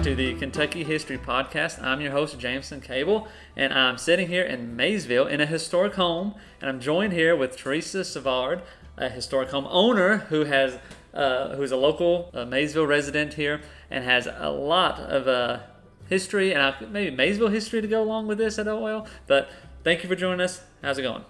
back to the Kentucky History Podcast. I'm your host, Jameson Cable, and I'm sitting here in Maysville in a historic home, and I'm joined here with Teresa Savard, a historic home owner who's a local Maysville resident here and has a lot of history and maybe Maysville history to go along with this at OL. But thank you for joining us. How's it going?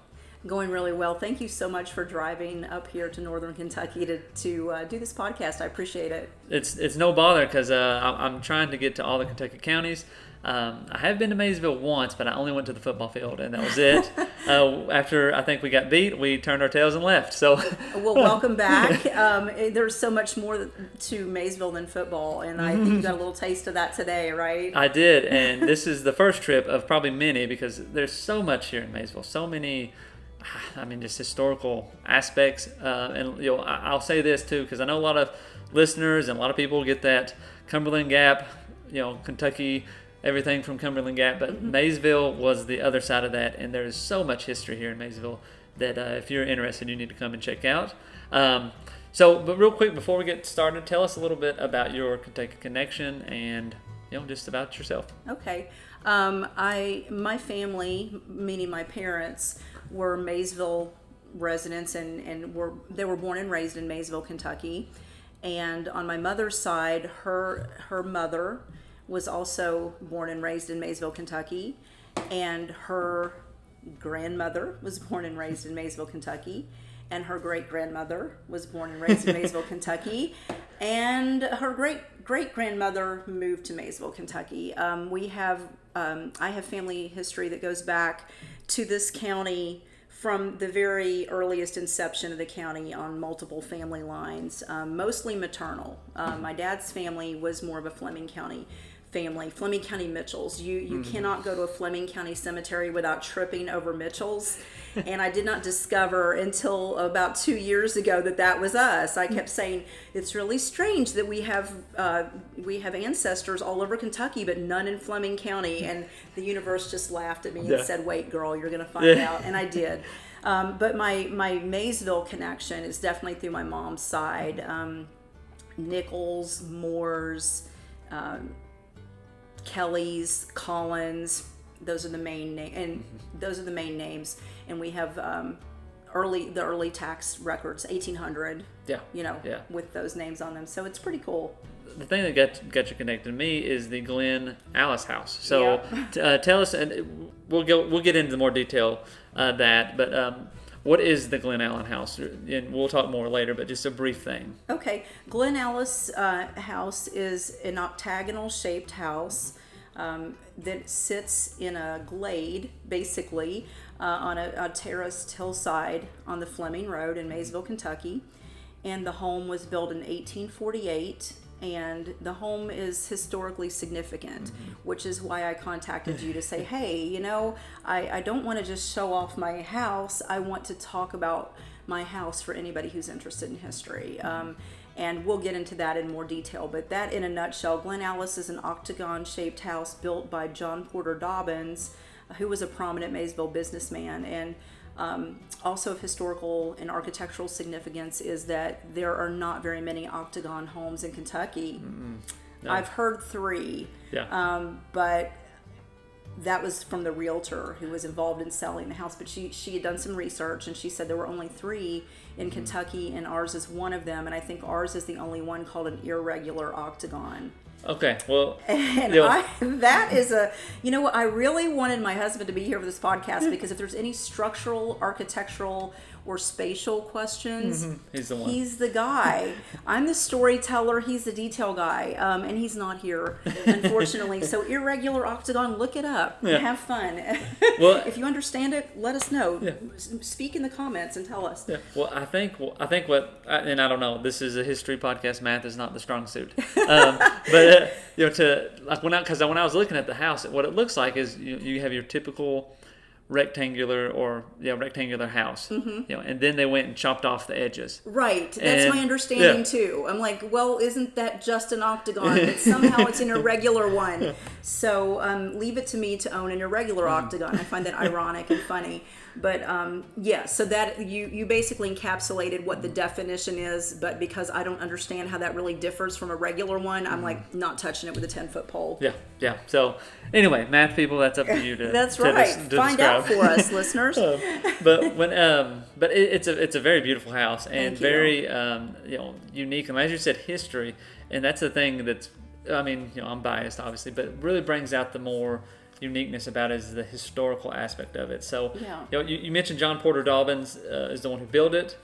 Going really well. Thank you so much for driving up here to Northern Kentucky to do this podcast. I appreciate it. It's no bother because I'm trying to get to all the Kentucky counties. I have been to Maysville once, but I only went to the football field, and that was it. After I think we got beat, we turned our tails and left. So, well, welcome back. There's so much more to Maysville than football, and I think you got a little taste of that today, right? I did, and this is the first trip of probably many because there's so much here in Maysville, so many. Just historical aspects, and I'll say this too because I know a lot of listeners and a lot of people get that Cumberland Gap, Kentucky, everything from Cumberland Gap, but Maysville was the other side of that, and there's so much history here in Maysville that if you're interested, you need to come and check out. But real quick before we get started, tell us a little bit about your Kentucky connection and just about yourself. Okay, my family, meaning my parents, were Maysville residents and they were born and raised in Maysville, Kentucky. And on my mother's side, her mother was also born and raised in Maysville, Kentucky, and her grandmother was born and raised in Maysville, Kentucky, and her great-grandmother was born and raised in Maysville, Kentucky, and her great-grandmother moved to Maysville, Kentucky. I have family history that goes back to this county from the very earliest inception of the county on multiple family lines, mostly maternal. My dad's family was more of a Fleming County family, Fleming County Mitchells. You cannot go to a Fleming County cemetery without tripping over Mitchells, and I did not discover until about 2 years ago that was us. I kept saying it's really strange that we have ancestors all over Kentucky, but none in Fleming County, and the universe just laughed at me and said, "Wait, girl, you're gonna find out," and I did. But my Maysville connection is definitely through my mom's side. Nichols, Moores, Kelly's, Collins, those are the main names, and we have the early tax records, 1800. With those names on them. So it's pretty cool. The thing that got you connected to me is the Glen Alice House. So tell us, and we'll get into more detail that, but. What is the Glen Alice House? And we'll talk more later, but just a brief thing. Okay. Glen Alice House is an octagonal shaped house that sits in a glade, basically, on a terraced hillside on the Fleming Road in Maysville, Kentucky. And the home was built in 1848. And the home is historically significant, which is why I contacted you to say, hey, I don't want to just show off my house. I want to talk about my house for anybody who's interested in history. And we'll get into that in more detail. But that in a nutshell, Glen Alice is an octagon-shaped house built by John Porter Dobyns, who was a prominent Maysville businessman. And also of historical and architectural significance is that there are not very many octagon homes in Kentucky. No. I've heard 3, but that was from the realtor who was involved in selling the house. But she had done some research, and she said there were only 3 in Kentucky, and ours is one of them. And I think ours is the only one called an irregular octagon. Okay, well, and I really wanted my husband to be here for this podcast because if there's any structural, architectural, or spatial questions, he's the guy. I'm the storyteller, he's the detail guy, and he's not here, unfortunately. So irregular octagon, look it up, have fun. Well, if you understand it, let us know. Speak in the comments and tell us. Well, I think and I don't know, this is a history podcast, math is not the strong suit. But when I was looking at the house, what it looks like is you have your typical rectangular house, and then they went and chopped off the edges. Right. That's my understanding too. I'm like, well, isn't that just an octagon? But somehow it's an irregular one. So leave it to me to own an irregular octagon. I find that ironic and funny. But so that you basically encapsulated what the definition is, but because I don't understand how that really differs from a regular one, I'm like not touching it with a 10-foot pole. Yeah. So anyway, math people, that's up to you to That's right. Find out for us, listeners. But it's a very beautiful house and very unique, and as you said, history, and that's the thing that's, I mean, I'm biased obviously, but it really brings out the more uniqueness about it is the historical aspect of it. So you mentioned John Porter Dobyns is the one who built it.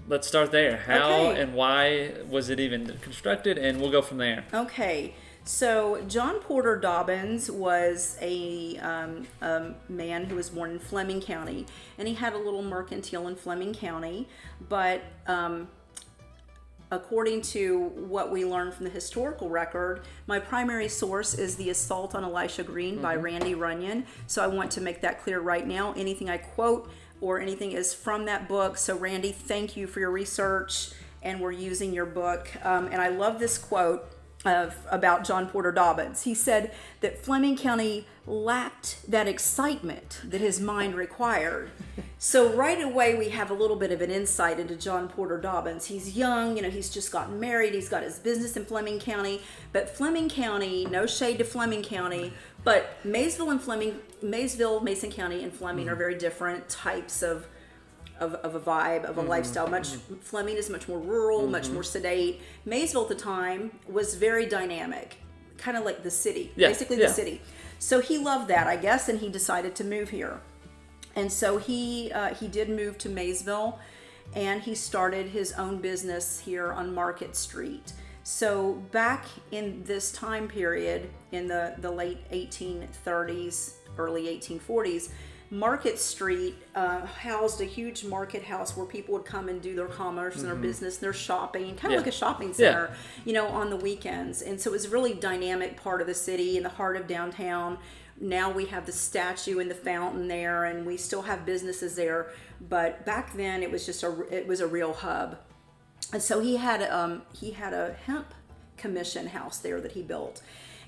Let's start there. How and why was it even constructed, and we'll go from there. Okay. So John Porter Dobyns was a man who was born in Fleming County, and he had a little mercantile in Fleming County, but according to what we learned from the historical record, my primary source is The Assault on Elisha Green by Randy Runyon. So I want to make that clear right now. Anything I quote or anything is from that book. So Randy, thank you for your research, and we're using your book. And I love this quote about John Porter Dobyns. He said that Fleming County lacked that excitement that his mind required. So right away we have a little bit of an insight into John Porter Dobyns. He's young, he's just gotten married, he's got his business in Fleming County, but Fleming County, no shade to Fleming County, but Maysville, Mason County and Fleming are very different types of a vibe, of a lifestyle. Fleming is much more rural, much more sedate. Maysville at the time was very dynamic, kind of like the city, basically the city. So he loved that, I guess, and he decided to move here. And so he did move to Maysville, and he started his own business here on Market Street. So back in this time period, in the late 1830s, early 1840s, Market Street housed a huge market house where people would come and do their commerce and their business, their shopping, kind of like a shopping center, on the weekends. And so it was a really dynamic part of the city, in the heart of downtown. Now we have the statue and the fountain there, and we still have businesses there. But back then, it was just it was a real hub. And so he had a hemp commission house there that he built.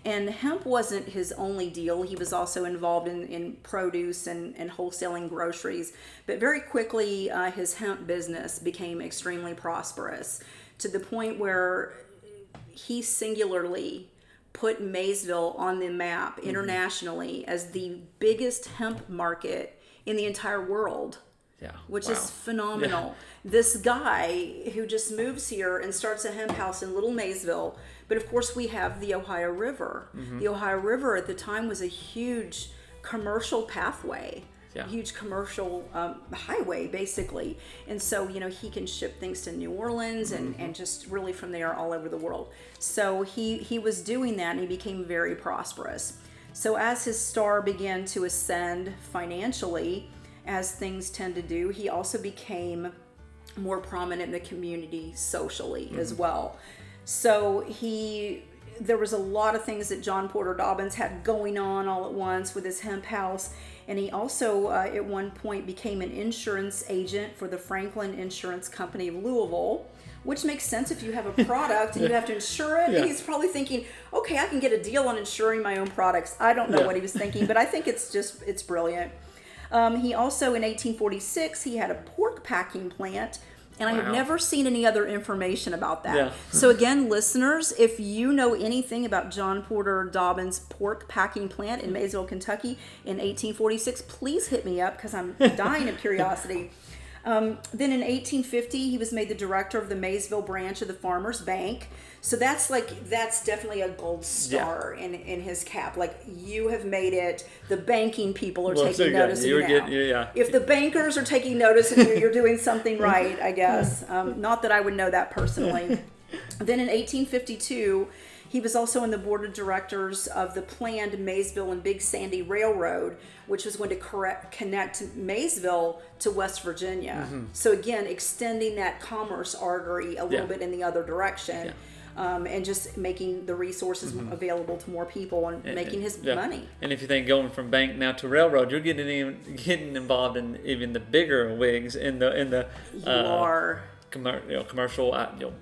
And hemp wasn't his only deal. He was also involved in produce and wholesaling groceries. But very quickly, his hemp business became extremely prosperous, to the point where he singularly put Maysville on the map internationally as the biggest hemp market in the entire world. Which is phenomenal. This guy who just moves here and starts a hemp house in Little Maysville. But of course we have the Ohio River. The Ohio River at the time was a huge commercial pathway, huge commercial highway basically. And so, he can ship things to New Orleans and just really from there all over the world. So he was doing that, and he became very prosperous. So as his star began to ascend financially, as things tend to do, he also became more prominent in the community socially as well. So there was a lot of things that John Porter Dobyns had going on all at once with his hemp house. And he also, at one point, became an insurance agent for the Franklin Insurance Company of Louisville, which makes sense if you have a product and you have to insure it. He's probably thinking, okay, I can get a deal on insuring my own products. I don't know what he was thinking, but I think it's brilliant. He also, in 1846, he had a pork packing plant, and I have never seen any other information about that. So again, listeners, if you know anything about John Porter Dobyns' pork packing plant in Maysville, Kentucky in 1846, please hit me up, because I'm dying of curiosity. Then in 1850, he was made the director of the Maysville branch of the Farmers Bank. So that's definitely a gold star in his cap. Like, you have made it. The banking people are taking notice of you now. If the bankers are taking notice of you, you're doing something right, I guess. Not that I would know that personally. Then in 1852, he was also on the board of directors of the planned Maysville and Big Sandy Railroad, which was going to connect Maysville to West Virginia. So again, extending that commerce artery a little bit in the other direction. and just making the resources available to more people and making his money. And if you think going from bank now to railroad, you're getting involved in even the bigger wigs in the commercial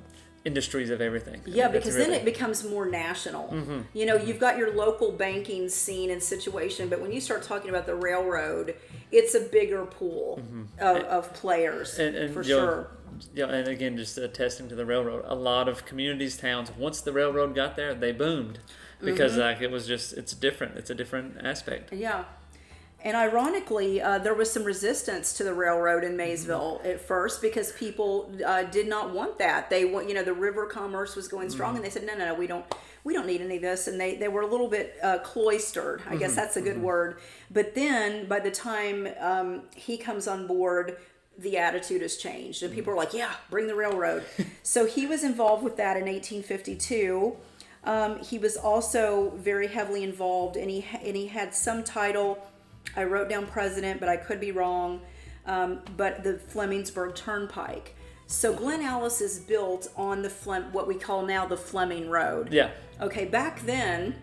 industries of everything. Yeah, because then it becomes more national. You've got your local banking scene and situation, but when you start talking about the railroad, it's a bigger pool of players, and for sure. Yeah, and again, just attesting to the railroad, a lot of communities, towns, once the railroad got there, they boomed because it's different. It's a different aspect. Yeah. And ironically, there was some resistance to the railroad in Maysville at first because people did not want that. They want, the river commerce was going strong, and they said, no, we don't need any of this. And they were a little bit cloistered. I guess that's a good word. But then by the time he comes on board, the attitude has changed, and people are like, yeah, bring the railroad. So he was involved with that in 1852. He was also very heavily involved, and he had some title. I wrote down president, but I could be wrong. But the Flemingsburg Turnpike. So Glen Alice is built on what we call now the Fleming Road. Yeah. Okay, back then,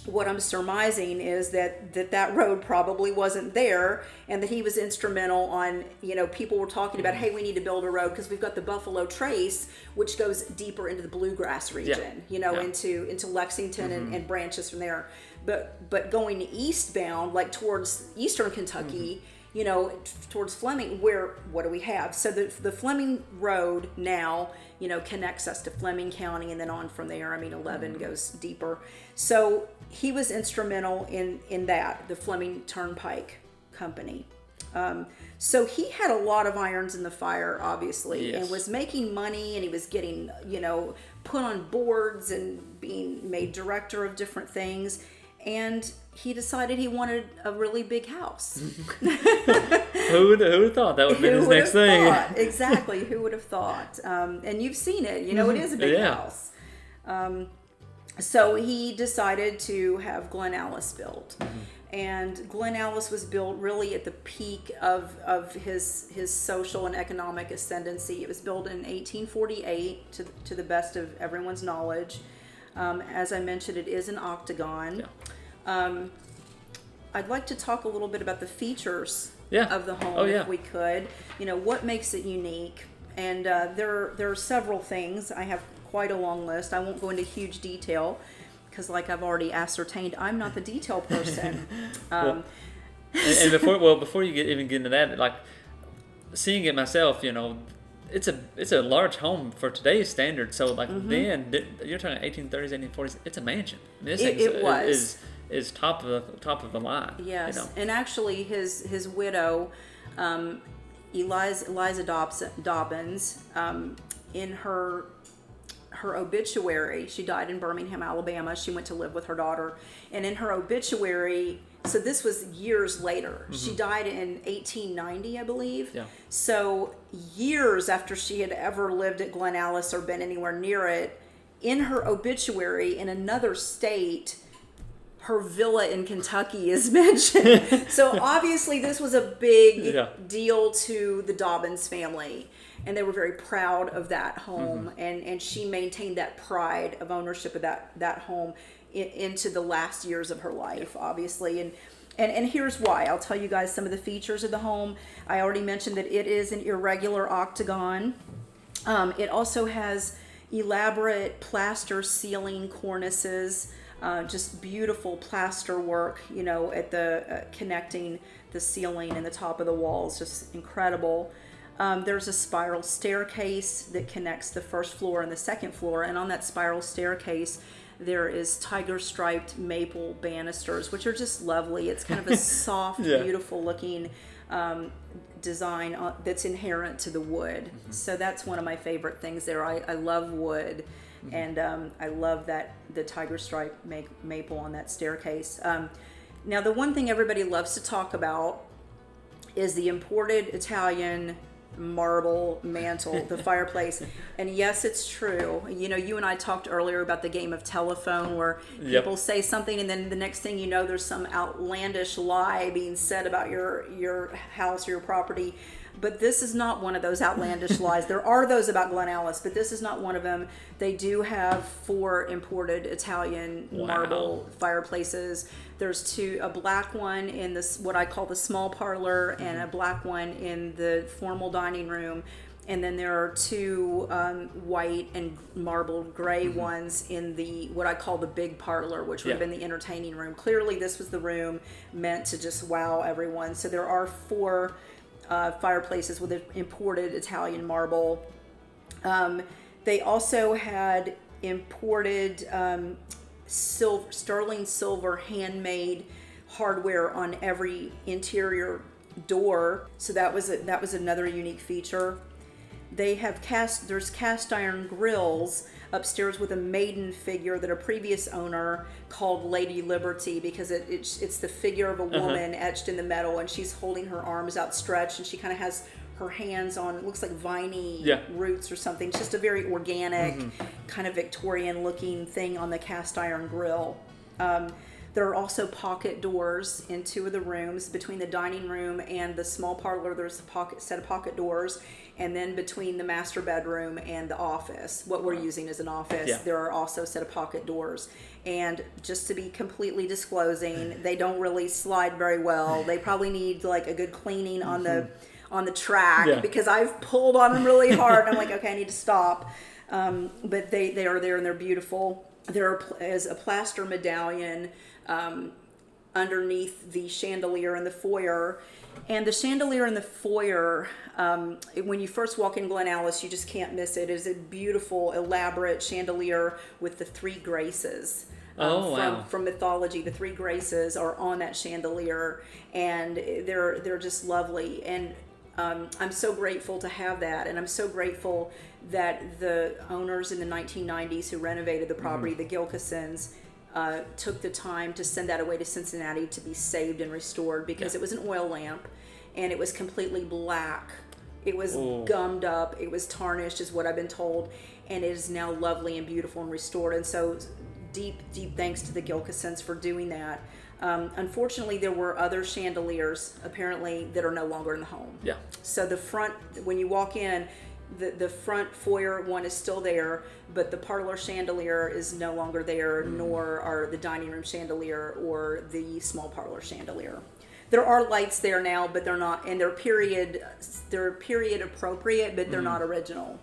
what I'm surmising is that road probably wasn't there, and that he was instrumental on, people were talking about, hey, we need to build a road because we've got the Buffalo Trace, which goes deeper into the bluegrass region, into Lexington and branches from there. But going eastbound, like towards eastern Kentucky, towards Fleming, what do we have? So the Fleming Road now, connects us to Fleming County, and then on from there, 11 goes deeper. So he was instrumental in that, the Fleming Turnpike Company. So he had a lot of irons in the fire, obviously, and was making money, and he was getting, put on boards and being made director of different things. And he decided he wanted a really big house. Who would have thought that would be his next thing? Exactly. Who would have thought? And you've seen it. It is a big house. So he decided to have Glen Alice built. And Glen Alice was built really at the peak of his social and economic ascendancy. It was built in 1848, to the best of everyone's knowledge. As I mentioned, it is an octagon. I'd like to talk a little bit about the features of the home, if we could. What makes it unique. And there are several things. I have quite a long list. I won't go into huge detail because, like I've already ascertained, I'm not the detail person. And before you even get into that, like seeing it myself, it's a large home for today's standards. So then you're talking 1830s, 1840s. It's a mansion. This is top of the line. Yes, and actually his widow, Eliza Dobyns, in her obituary, she died in Birmingham, Alabama. She went to live with her daughter, and in her obituary. So this was years later. She died in 1890, I believe. Yeah. So years after she had ever lived at Glen Alice or been anywhere near it, in her obituary in another state, her villa in Kentucky is mentioned. So obviously this was a big deal to the Dobyns family. And they were very proud of that home. And she maintained that pride of ownership of that home into the last years of her life, obviously. And here's why. I'll tell you guys some of the features of the home. I already mentioned that it is an irregular octagon. It also has elaborate plaster ceiling cornices, just beautiful plaster work, at the connecting the ceiling and the top of the walls, just incredible. There's a spiral staircase that connects the first floor and the second floor, and on that spiral staircase there is tiger striped maple banisters, which are just lovely. It's kind of a soft, beautiful looking design that's inherent to the wood. So that's one of my favorite things there. I love wood, and I love that the tiger stripe maple on that staircase. Now the one thing everybody loves to talk about is the imported Italian marble mantle, the fireplace. And yes, it's true. You and I talked earlier about the game of telephone where people say something and then the next thing you know there's some outlandish lie being said about your house or your property. But this is not one of those outlandish lies. There are those about Glen Alice, but this is not one of them. They do have 4 imported Italian marble fireplaces. There's a black one in this, what I call the small parlor, and a black one in the formal dining room. And then there are 2 white and marble gray ones in the, what I call the big parlor, which would have been the entertaining room. Clearly this was the room meant to just wow everyone. So there are 4 fireplaces with imported Italian marble. They also had imported sterling silver handmade hardware on every interior door. So that was another unique feature. They have there's cast iron grills upstairs with a maiden figure that a previous owner called Lady Liberty, because it's the figure of a woman etched in the metal, and she's holding her arms outstretched, and she kind of has her hands on, it looks like viney roots or something. It's just a very organic, kind of Victorian looking thing on the cast iron grill. There are also pocket doors in 2 of the rooms. Between the dining room and the small parlor, there's a set of pocket doors. And then between the master bedroom and the office, what we're using as an office, there are also a set of pocket doors. And just to be completely disclosing, they don't really slide very well. They probably need like a good cleaning on the track, because I've pulled on them really hard. I'm like, okay, I need to stop. But they are there and they're beautiful. There is a plaster medallion underneath the chandelier in the foyer. And the chandelier in the foyer, when you first walk in Glen Alice, you just can't miss it. It is a beautiful, elaborate chandelier with the 3 graces. From mythology. The 3 graces are on that chandelier, and they're just lovely. And I'm so grateful to have that, and I'm so grateful that the owners in the 1990s who renovated the property, the Gilkisons, took the time to send that away to Cincinnati to be saved and restored, because it was an oil lamp and it was completely black. It was gummed up. It was tarnished, is what I've been told, and it is now lovely and beautiful and restored. And so deep thanks to the Gilkisons for doing that. Unfortunately, there were other chandeliers apparently that are no longer in the home. Yeah. So the front, when you walk in, the front foyer one is still there, but the parlor chandelier is no longer there, nor are the dining room chandelier or the small parlor chandelier. There are lights there now, but they're not, and they're period appropriate, but they're not original.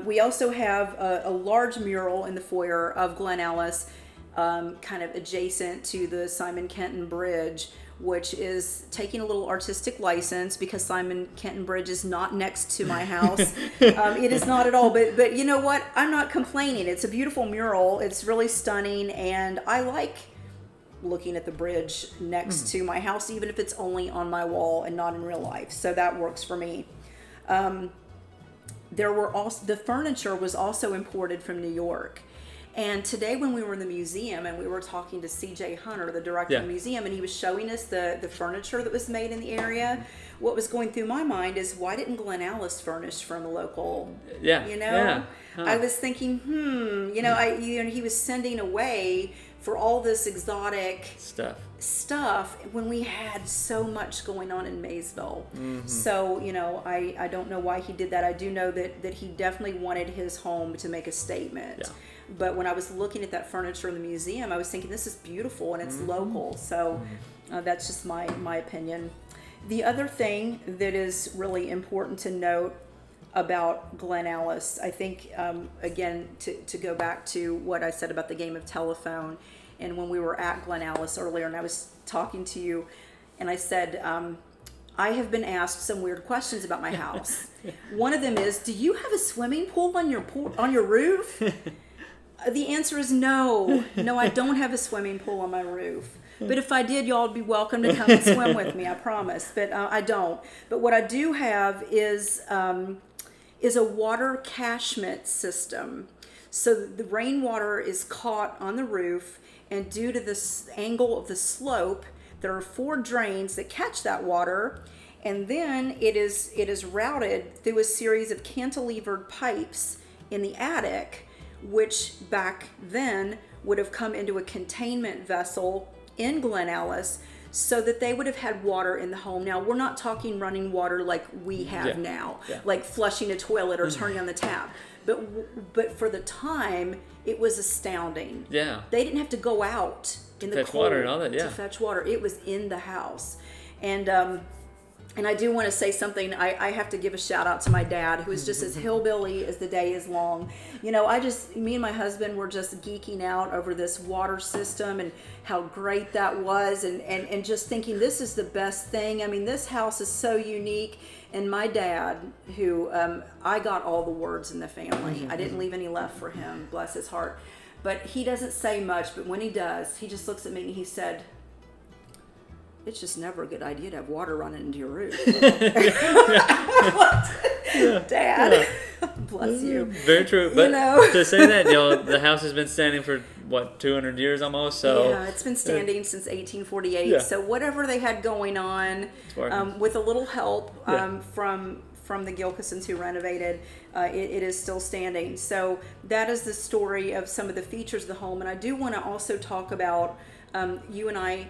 We also have a large mural in the foyer of Glen Alice, kind of adjacent to the Simon Kenton Bridge, which is taking a little artistic license, because Simon Kenton Bridge is not next to my house. It is not at all, but you know what? I'm not complaining. It's a beautiful mural. It's really stunning, and I like looking at the bridge next to my house, even if it's only on my wall and not in real life. So that works for me. The furniture was also imported from New York. And today when we were in the museum and we were talking to C.J. Hunter, the director of the museum, and he was showing us the furniture that was made in the area, what was going through my mind is, why didn't Glen Alice furnish from a local? I was thinking, he was sending away for all this exotic stuff when we had so much going on in Maysville. So, I don't know why he did that. I do know that he definitely wanted his home to make a statement. Yeah. But when I was looking at that furniture in the museum, I was thinking, this is beautiful and it's local. So that's just my opinion. The other thing that is really important to note about Glen Alice, I think, again, to go back to what I said about the game of telephone, and when we were at Glen Alice earlier and I was talking to you, and I said, I have been asked some weird questions about my house. One of them is, do you have a swimming pool on your roof? The answer is no. No, I don't have a swimming pool on my roof. But if I did, y'all would be welcome to come and swim with me, I promise. But I don't. But what I do have is a water catchment system. So the rainwater is caught on the roof, and due to this angle of the slope, there are 4 drains that catch that water, and then it is routed through a series of cantilevered pipes in the attic, which back then would have come into a containment vessel in Glen Alice so that they would have had water in the home. Now, we're not talking running water like we have now, like flushing a toilet or turning on the tap. But for the time, it was astounding. Yeah. They didn't have to go out in the cold water and all that, to fetch water. It was in the house. And I do want to say something. I have to give a shout out to my dad, who is just as hillbilly as the day is long. You know, me and my husband were just geeking out over this water system and how great that was, and just thinking this is the best thing. I mean, this house is so unique. And my dad, who I got all the words in the family. I didn't leave any left for him, bless his heart. But he doesn't say much, but when he does, he just looks at me and he said, "It's just never a good idea to have water running into your roof." Dad, bless you. Very true. But to say that, the house has been standing for 200 years almost. So yeah, it's been standing since 1848. Yeah. So whatever they had going on, with a little help from the Gilkisons who renovated, it is still standing. So that is the story of some of the features of the home. And I do want to also talk about, you and I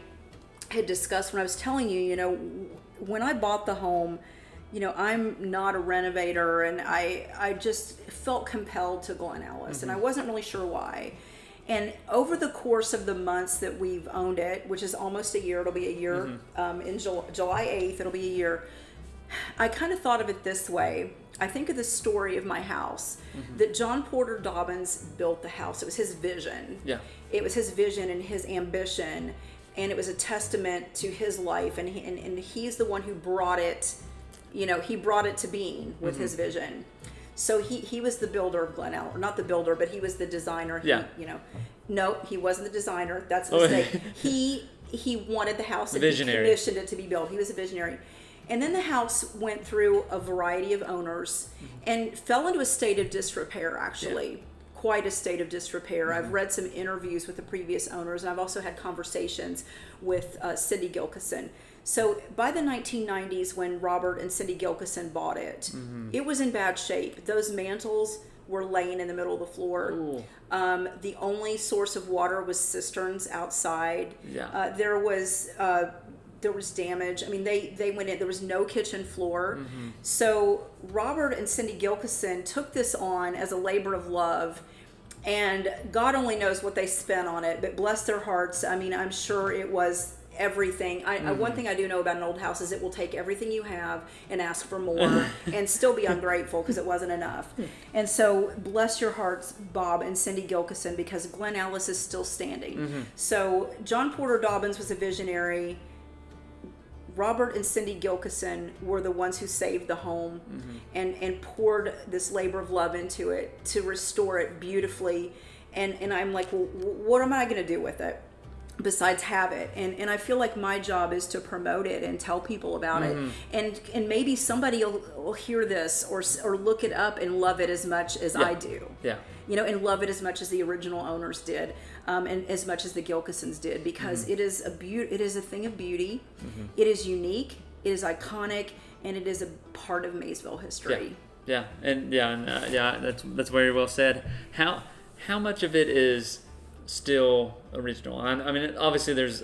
had discussed when I was telling you, when I bought the home, I'm not a renovator, and I just felt compelled to Glen Alice, and I wasn't really sure why. And over the course of the months that we've owned it, which is almost a year, it'll be a year, in July 8th, it'll be a year, I kind of thought of it this way. I think of the story of my house, that John Porter Dobyns built the house. It was his vision. Yeah. It was his vision and his ambition, and it was a testament to his life, and he's the one who brought it, he brought it to being with his vision. So he was the builder of Glen Alice, not the builder, but he was the designer. No, he wasn't the designer. That's a mistake. He wanted the house, and he commissioned it to be built. He was a visionary. And then the house went through a variety of owners and fell into a state of disrepair, actually. Yeah. Quite a state of disrepair. I've read some interviews with the previous owners, and I've also had conversations with Cindy Gilkison. So by the 1990s, when Robert and Cindy Gilkison bought it, it was in bad shape. Those mantles were laying in the middle of the floor. The only source of water was cisterns outside. Yeah. There was damage. I mean, they went in. There was no kitchen floor. So Robert and Cindy Gilkison took this on as a labor of love, and God only knows what they spent on it, but bless their hearts. I mean, I'm sure it was everything. One thing I do know about an old house is it will take everything you have and ask for more and still be ungrateful because it wasn't enough. And so bless your hearts, Bob and Cindy Gilkison, because Glen Alice is still standing. So John Porter Dobyns was a visionary. Robert and Cindy Gilkison were the ones who saved the home and poured this labor of love into it to restore it beautifully. And I'm like, well, what am I going to do with it besides have it? And I feel like my job is to promote it and tell people about it. And maybe somebody will hear this or look it up and love it as much as I do. Yeah. And love it as much as the original owners did, and as much as the Gilkisons did, because it is a thing of beauty. It is unique, it is iconic, and it is a part of Maysville history. That's very well said. How much of it is still original? I mean, obviously there's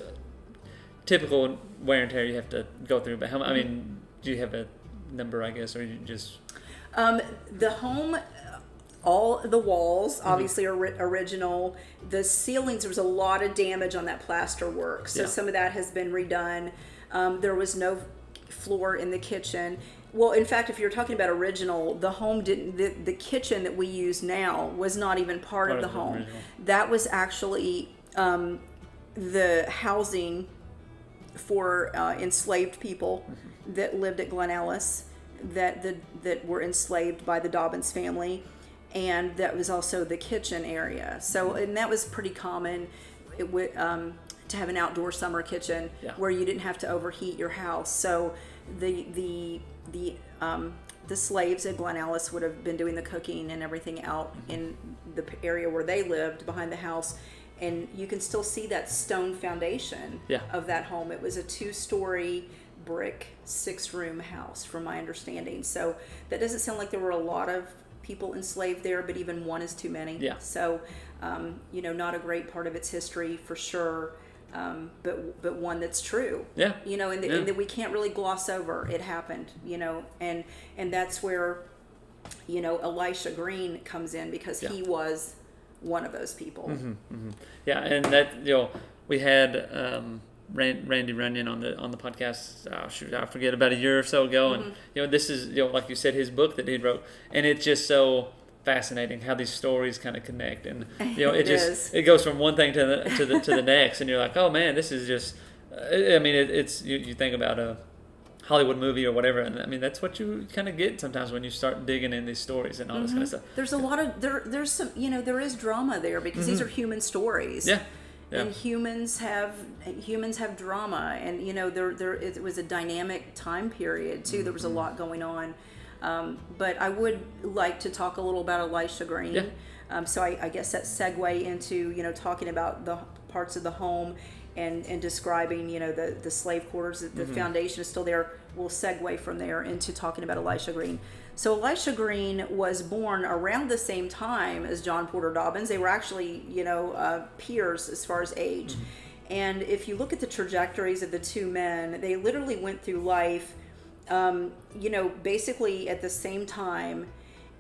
typical wear and tear you have to go through, but I mean, do you have a number, I guess, or you just the home? All the walls obviously are original. The ceilings, there was a lot of damage on that plaster work, so some of that has been redone. There was no floor in the kitchen. Well, in fact, if you're talking about original, the home didn't. The kitchen that we use now was not even part of the home. Original. That was actually the housing for enslaved people that lived at Glen Alice, that were enslaved by the Dobyns family. And that was also the kitchen area. So, and that was pretty common to have an outdoor summer kitchen where you didn't have to overheat your house. So the slaves at Glen Alice would have been doing the cooking and everything out in the area where they lived behind the house. And you can still see that stone foundation of that home. It was a 2-story brick 6-room house, from my understanding. So that doesn't sound like there were a lot of people enslaved there, but even one is too many. So, not a great part of its history for sure. but one that's true. Yeah. And that we can't really gloss over. It happened, and that's where, Elisha Green comes in, because he was one of those people. Yeah, and that, we had Randy Runyon on the podcast. I forget, about a year or so ago, and this is, like you said, his book that he wrote, and it's just so fascinating how these stories kind of connect, and it goes from one thing to the next, and you're like, oh man, this is just, I mean, it's you think about a Hollywood movie or whatever, and I mean that's what you kind of get sometimes when you start digging in these stories and all this kind of stuff. There's a lot of there's some, there is drama there, because these are human stories. Yeah. And humans have drama, and it was a dynamic time period too. There was a lot going on, but I would like to talk a little about Elisha Green. Yeah. So I guess that segue into talking about the parts of the home and describing the slave quarters. The foundation is still there. We'll segue from there into talking about Elisha Green. So Elisha Green was born around the same time as John Porter Dobyns. They were actually, peers as far as age. And if you look at the trajectories of the two men, they literally went through life, basically at the same time.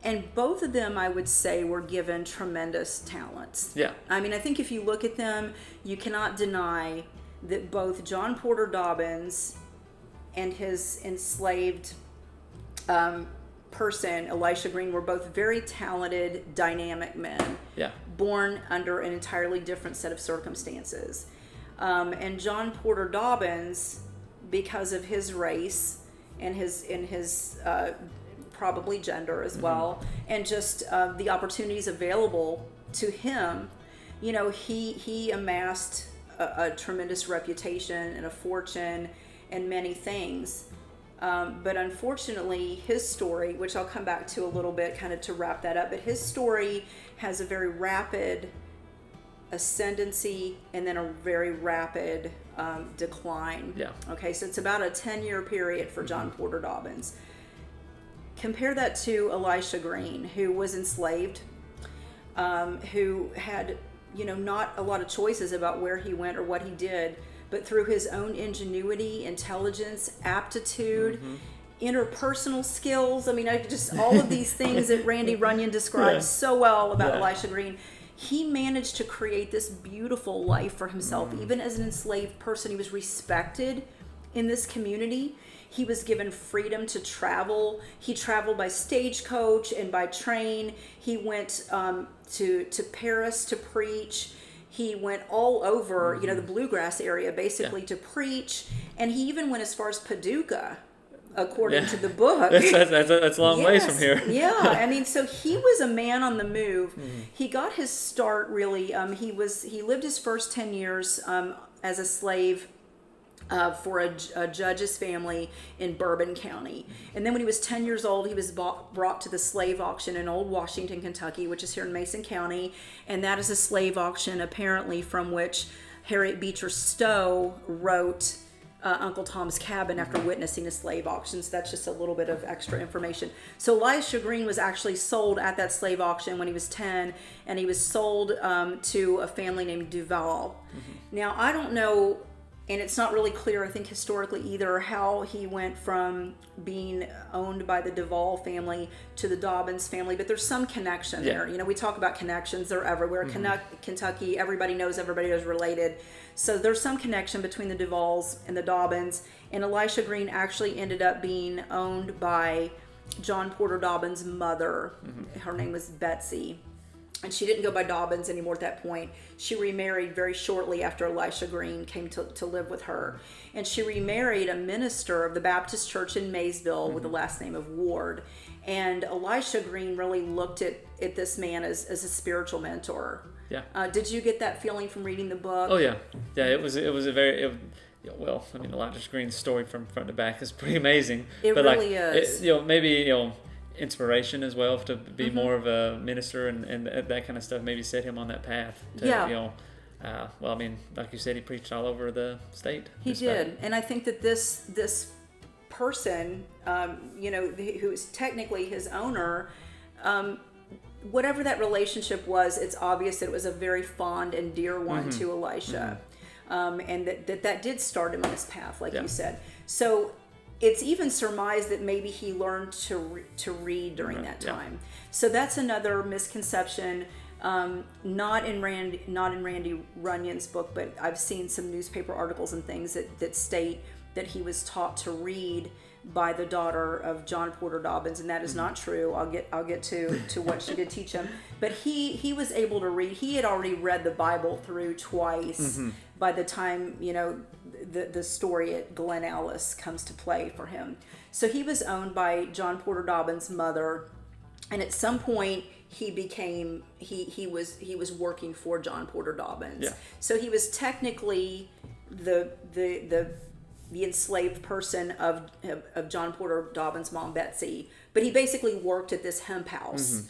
And both of them, I would say, were given tremendous talents. Yeah. I mean, I think if you look at them, you cannot deny that both John Porter Dobyns and his enslaved person, Elisha Green, were both very talented, dynamic men. Yeah. Born under an entirely different set of circumstances. And John Porter Dobyns, because of his race and his probably gender as well, and just the opportunities available to him, he amassed a tremendous reputation and a fortune and many things. But unfortunately, his story, which I'll come back to a little bit kind of to wrap that up, but his story has a very rapid ascendancy and then a very rapid decline. Yeah. Okay, so it's about a 10-year period for John Porter Dobyns. Compare that to Elisha Green, who was enslaved, who had, not a lot of choices about where he went or what he did, but through his own ingenuity, intelligence, aptitude, interpersonal skills. I mean, all of these things that Randy Runyon describes so well about Elisha Green. He managed to create this beautiful life for himself. Even as an enslaved person, he was respected in this community. He was given freedom to travel. He traveled by stagecoach and by train. He went to Paris to preach. He went all over, the bluegrass area, basically, to preach. And he even went as far as Paducah, according to the book. That's a long ways from here. Yeah, I mean, so he was a man on the move. He got his start, really. He lived his first 10 years as a slave for a judge's family in Bourbon County. And then when he was 10 years old, he was brought to the slave auction in Old Washington, Kentucky, which is here in Mason County. And that is a slave auction, apparently, from which Harriet Beecher Stowe wrote Uncle Tom's Cabin after witnessing a slave auction. So that's just a little bit of extra information. So Elisha Green was actually sold at that slave auction when he was 10, and he was sold to a family named Duval. Now, I don't know, and it's not really clear, I think, historically either, how he went from being owned by the Duval family to the Dobyns family, but there's some connection there. We talk about connections, they're everywhere. Kentucky, everybody knows related. So there's some connection between the Duvals and the Dobyns, and Elisha Green actually ended up being owned by John Porter Dobyns' mother. Her name was Betsy. And she didn't go by Dobyns anymore at that point. She remarried very shortly after Elisha Green came to live with her. And she remarried a minister of the Baptist Church in Maysville with the last name of Ward. And Elisha Green really looked at this man as a spiritual mentor. Yeah. Did you get that feeling from reading the book? Oh, yeah. Yeah, it was a very... well, I mean, Elisha Green's story from front to back is pretty amazing. It really is. Maybe, inspiration as well to be more of a minister and that kind of stuff, maybe set him on that path to, well, I mean, like you said, he preached all over the state. He did. And I think that this person, who is technically his owner, whatever that relationship was, it's obvious that it was a very fond and dear one to Elisha. and that did start him on his path, like you said. So it's even surmised that maybe he learned to read during that time. So that's another misconception. Not in Randy Runyon's book, but I've seen some newspaper articles and things that state that he was taught to read by the daughter of John Porter Dobyns, and that is not true. I'll get to what she did teach him. But he was able to read. He had already read the Bible through twice by the time, the story at Glen Alice comes to play for him. So he was owned by John Porter Dobyns' mother, and at some point he became he was working for John Porter Dobyns. Yeah. So he was technically the enslaved person of John Porter Dobyns' mom, Betsy, but he basically worked at this hemp house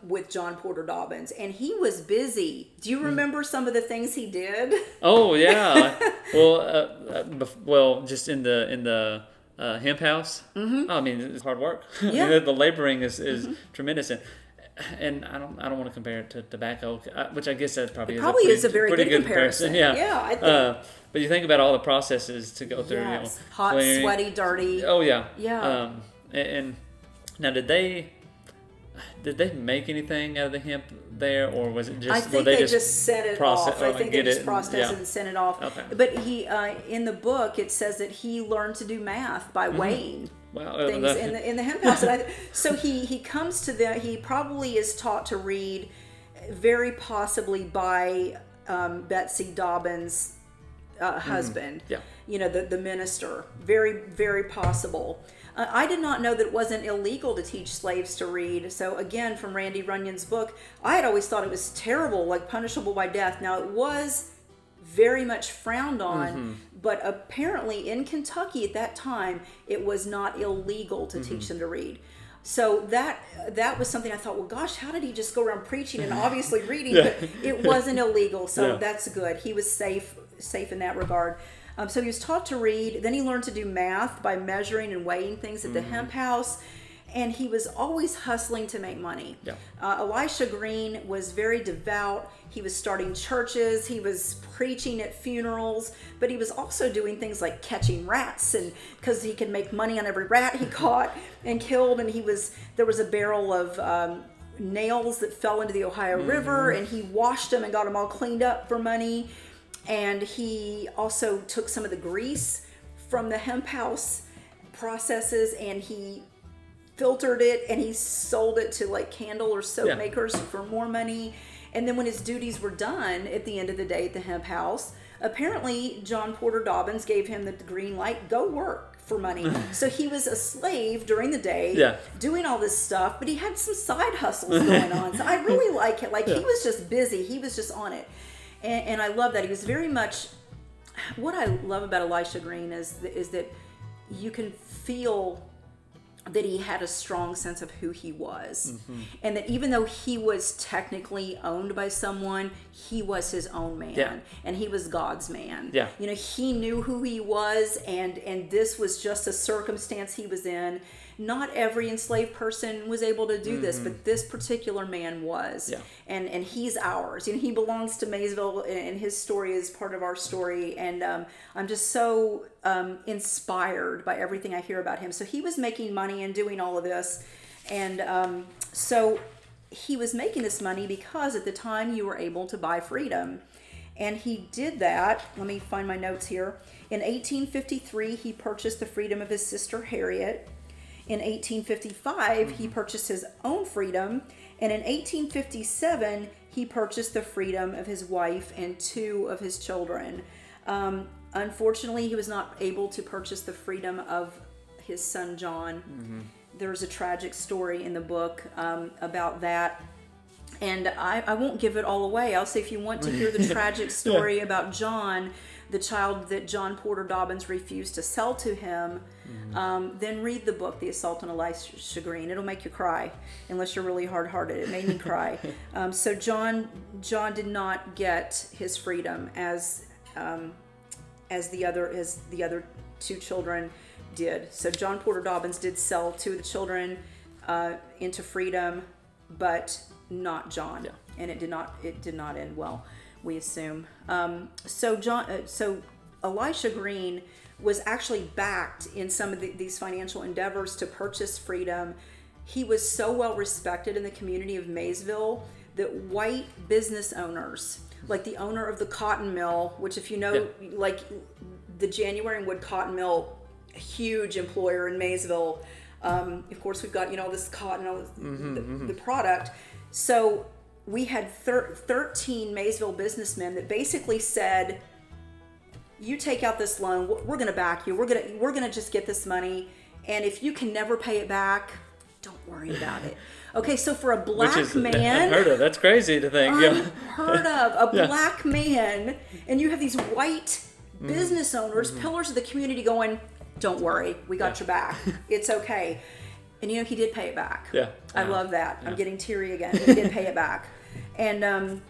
with John Porter Dobyns, and he was busy. Do you remember some of the things he did? Oh yeah, well, just in the hemp house. I mean, it's hard work. Yeah. I mean, the laboring is tremendous, and I don't want to compare it to tobacco, which I guess that probably is a very good comparison. Yeah, I think. But you think about all the processes to go through. Yes. Hot, clearing. sweaty, dirty. Oh yeah. Yeah. And now did they make anything out of the hemp there, or was it just? I think they just sent it off. I think they just processed it and sent it off. Okay. But he, in the book, it says that he learned to do math by weighing. Wow. Things in the hemp house. So he comes to he probably is taught to read, very possibly by Betsy Dobyns' husband. Yeah. The minister. Very, very possible. I did not know that it wasn't illegal to teach slaves to read. So again, from Randy Runyon's book, I had always thought it was terrible, like punishable by death. Now it was very much frowned on, but apparently in Kentucky at that time, it was not illegal to teach them to read. So that was something I thought, well, gosh, how did he just go around preaching and obviously reading? But it wasn't illegal, so that's good. He was safe in that regard. So he was taught to read. Then he learned to do math by measuring and weighing things at the hemp house. And he was always hustling to make money. Yeah. Elisha Green was very devout. He was starting churches. He was preaching at funerals. But he was also doing things like catching rats, and because he could make money on every rat he caught and killed. And there was a barrel of nails that fell into the Ohio River, and he washed them and got them all cleaned up for money. And he also took some of the grease from the hemp house processes, and he filtered it, and he sold it to like candle or soap makers for more money. And then when his duties were done at the end of the day at the hemp house, apparently John Porter Dobyns gave him the green light, go work for money. So he was a slave during the day doing all this stuff, but he had some side hustles going on. So I really like it. Like he was just busy. He was just on it. And I love that. He was very much, what I love about Elisha Green is that you can feel that he had a strong sense of who he was. And that even though he was technically owned by someone, he was his own man. And he was God's man. He knew who he was, and this was just a circumstance he was in. Not every enslaved person was able to do this, but this particular man was. And he's ours. He belongs to Maysville, and his story is part of our story. And I'm just so inspired by everything I hear about him. So he was making money and doing all of this. And so he was making this money because at the time you were able to buy freedom. And he did that. Let me find my notes here. In 1853, he purchased the freedom of his sister Harriet. In 1855, he purchased his own freedom, and in 1857, he purchased the freedom of his wife and 2 of his children. Unfortunately, he was not able to purchase the freedom of his son John. There's a tragic story in the book about that, and I won't give it all away. I'll say if you want to hear the tragic story about John, the child that John Porter Dobyns refused to sell to him, then read the book, The Assault on Elisha Green. It'll make you cry, unless you're really hard-hearted. It made me cry. So John did not get his freedom as the other 2 children did. So John Porter Dobyns did sell 2 of the children into freedom, but not John, and it did not end well. we assume. So Elisha Green was actually backed in some of these financial endeavors to purchase freedom. He was so well respected in the community of Maysville that white business owners, like the owner of the cotton mill, which if you know, like the January and Wood Cotton Mill, huge employer in Maysville. Of course, we've got, all this cotton, all this, the product. So we had 13 Maysville businessmen that basically said, you take out this loan, we're going to back you. We're going to just get this money. And if you can never pay it back, don't worry about it. Okay, so for a black man, unheard of. That's crazy to think. Unheard of. A black man, and you have these white business owners, pillars of the community going, don't worry, we got your back. It's okay. And he did pay it back. Yeah. I love that. Yeah. I'm getting teary again. He did pay it back. And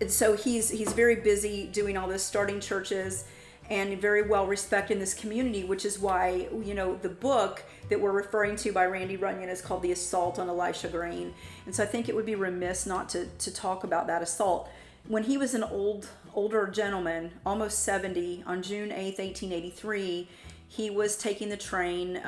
so he's very busy doing all this, starting churches, and very well respected in this community, which is why, the book that we're referring to by Randy Runyon is called The Assault on Elisha Green. And so I think it would be remiss not to talk about that assault. When he was an older gentleman, almost 70, on June 8th, 1883, he was taking the train